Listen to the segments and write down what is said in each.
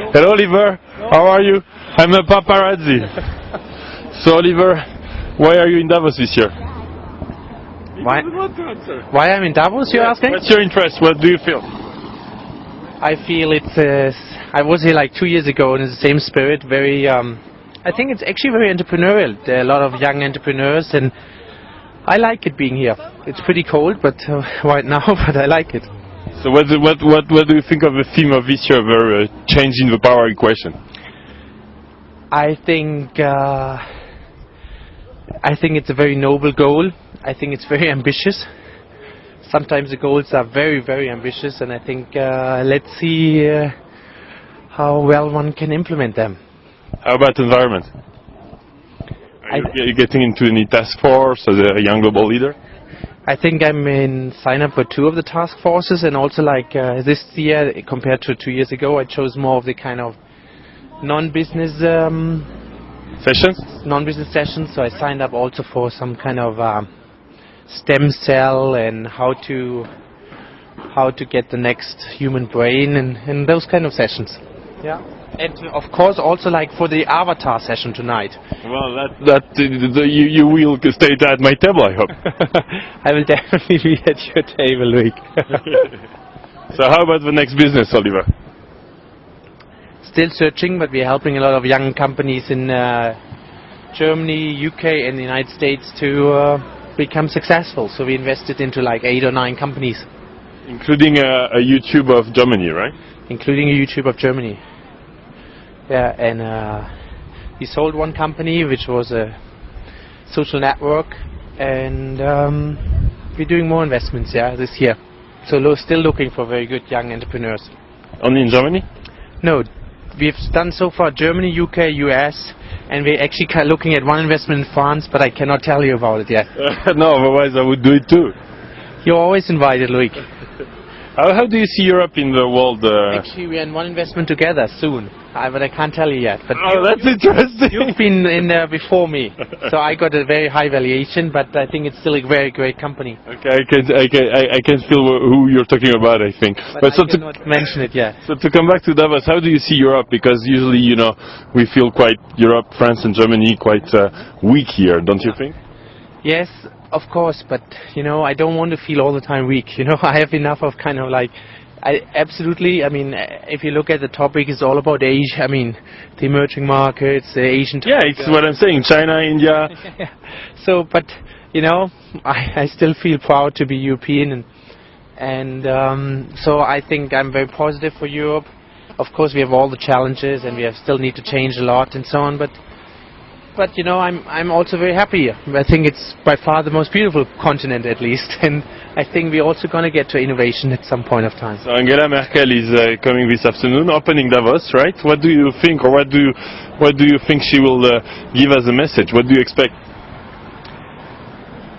Hello, Oliver. How are you? I'm a paparazzi. So, Oliver, why are you in Davos this year? Why I'm in Davos, you're asking? What's your interest? What do you feel? I feel it's. I was here like 2 years ago, and it's the same spirit. Very. I think it's actually very entrepreneurial. There are a lot of young entrepreneurs, and I like it being here. It's pretty cold, but right now, but I like it. So, what do you think of the theme of this year, the changing the power equation? I think it's a very noble goal. I think it's very ambitious. Sometimes the goals are very, very ambitious, and I think let's see how well one can implement them. How about environment? Are you getting into any task force as a young global leader? I think I'm in sign up for 2 of the task forces, and also like this year compared to 2 years ago, I chose more of the kind of non-business sessions. So I signed up also for some kind of stem cell and how to get the next human brain and those kind of sessions. Yeah. And of course also like for the avatar session tonight. Well, you will stay at my table, I hope. I will definitely be at your table, Luke. So how about the next business, Oliver? Still searching, but we're helping a lot of young companies in Germany, UK and the United States to become successful. So we invested into like 8 or 9 companies. Including a YouTube of Germany, right? Including a YouTube of Germany. Yeah, and we sold one company which was a social network, and we're doing more investments this year. So still looking for very good young entrepreneurs. Only in Germany? No, we've done so far Germany, UK, US, and we're actually looking at one investment in France, but I cannot tell you about it yet. No, otherwise I would do it too. You're always invited, Loic. How do you see Europe in the world? Actually, we're in one investment together soon, but I can't tell you yet. But that's interesting. You've been in there before me, so I got a very high valuation, but I think it's still a very great company. Okay, I can feel who you're talking about, I think. But I cannot mention it yet. So to come back to Davos, how do you see Europe? Because usually, we feel quite Europe, France and Germany quite weak here, don't you think? Yes, of course, but I don't want to feel all the time weak. I have enough of kind of like, absolutely. I mean, if you look at the topic, it's all about Asia. I mean, the emerging markets, the Asian. Yeah, it's what I'm saying. China, India. So, but I still feel proud to be European, and so I think I'm very positive for Europe. Of course, we have all the challenges, and we still need to change a lot and so on, but I'm also very happy. I think it's by far the most beautiful continent, at least, and I think we're also going to get to innovation at some point of time. So Angela Merkel is coming this afternoon, opening Davos, right? What do you think, or what do you think she will give as a message? What do you expect?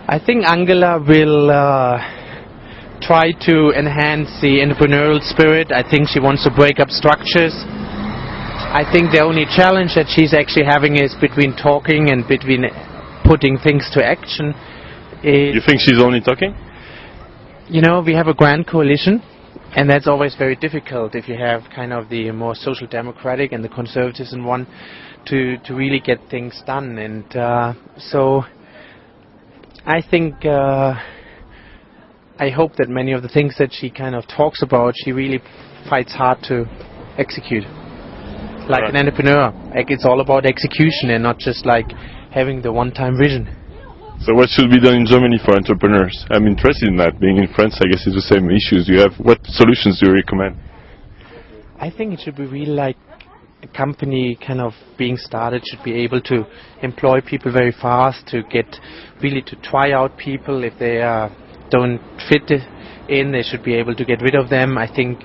I think Angela will try to enhance the entrepreneurial spirit. I think she wants to break up structures. I think the only challenge that she's actually having is between talking and between putting things to action. You think she's only talking? We have a grand coalition, and that's always very difficult if you have kind of the more social democratic and the conservatives in one to really get things done. And so I think I hope that many of the things that she kind of talks about, she really fights hard to execute. Like an entrepreneur, like it's all about execution and not just like having the one-time vision. So what should be done in Germany for entrepreneurs? I'm interested in that. Being in France, I guess it's the same issues. What solutions do you recommend? I think it should be really like a company kind of being started should be able to employ people very fast, to get really to try out people. If they don't fit in, they should be able to get rid of them. I think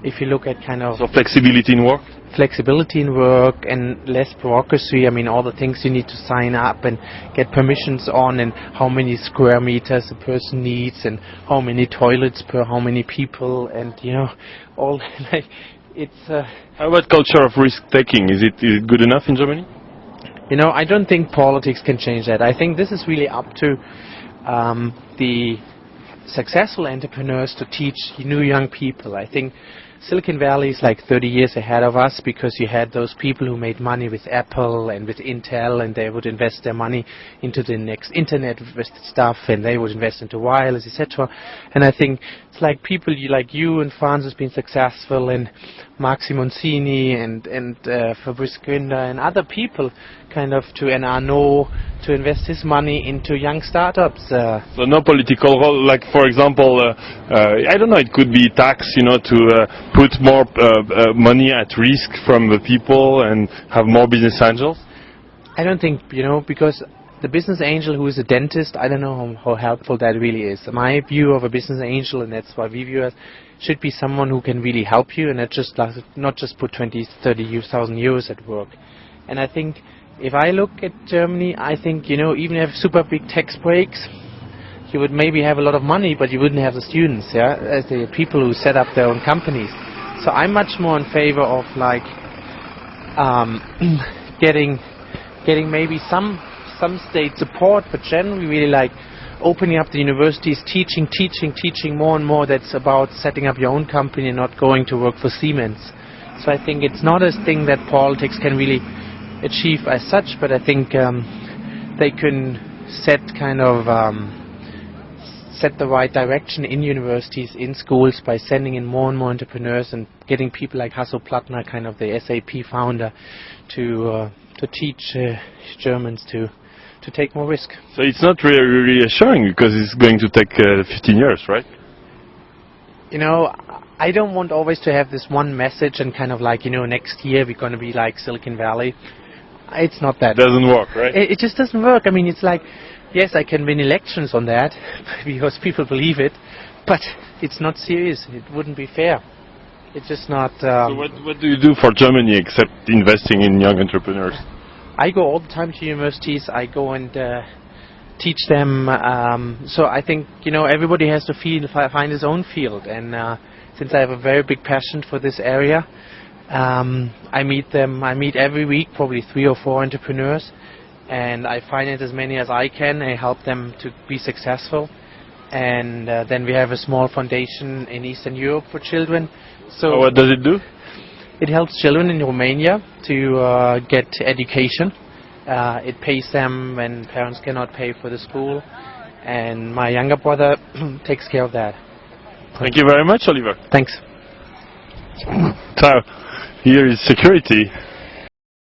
if you look at kind of... So flexibility in work? Flexibility in work and less bureaucracy. I mean, all the things you need to sign up and get permissions on, and how many square meters a person needs, and how many toilets per how many people, and all like it's. How about culture of risk taking? Is it good enough in Germany? I don't think politics can change that. I think this is really up to the successful entrepreneurs to teach young people. I think Silicon Valley is like 30 years ahead of us, because you had those people who made money with Apple and with Intel, and they would invest their money into the next internet stuff, and they would invest into wireless, etc. And I think it's like people like you and Franz has been successful, and Mark Simoncini and Fabrice Grinder and other people kind of and Arnaud to invest his money into young startups. So no political role, like for example, I don't know, it could be tax, to put more money at risk from the people and have more business angels? I don't think, because the business angel who is a dentist, I don't know how helpful that really is. My view of a business angel, and that's why we view it, should be someone who can really help you and not just put 20, 30,000 euros at work. And I think if I look at Germany, I think, even if super big tax breaks, you would maybe have a lot of money, but you wouldn't have the students, as the people who set up their own companies. So I'm much more in favor of like getting maybe some state support, but generally really like opening up the universities, teaching more and more. That's about setting up your own company and not going to work for Siemens. So I think it's not a thing that politics can really achieve as such, but I think they can set the right direction in universities, in schools, by sending in more and more entrepreneurs and getting people like Hasso Plattner, kind of the SAP founder, to teach Germans to take more risk. So it's not really reassuring, because it's going to take 15 years, right? I don't want always to have this one message and kind of like, next year we're going to be like Silicon Valley. It's not that. It doesn't work, right? It just doesn't work. I mean, it's like, yes, I can win elections on that because people believe it, but it's not serious. It wouldn't be fair. It's just not... So what do you do for Germany except investing in young entrepreneurs? I go all the time to universities. I go and teach them. So I think, everybody has to find his own field. And since I have a very big passion for this area, I meet them. I meet every week probably 3 or 4 entrepreneurs. And I finance as many as I can. I help them to be successful. And then we have a small foundation in Eastern Europe for children. So what does it do? It helps children in Romania to get education. It pays them when parents cannot pay for the school. And my younger brother takes care of that. Thank you very much, Oliver. Thanks. Ciao. Here is security.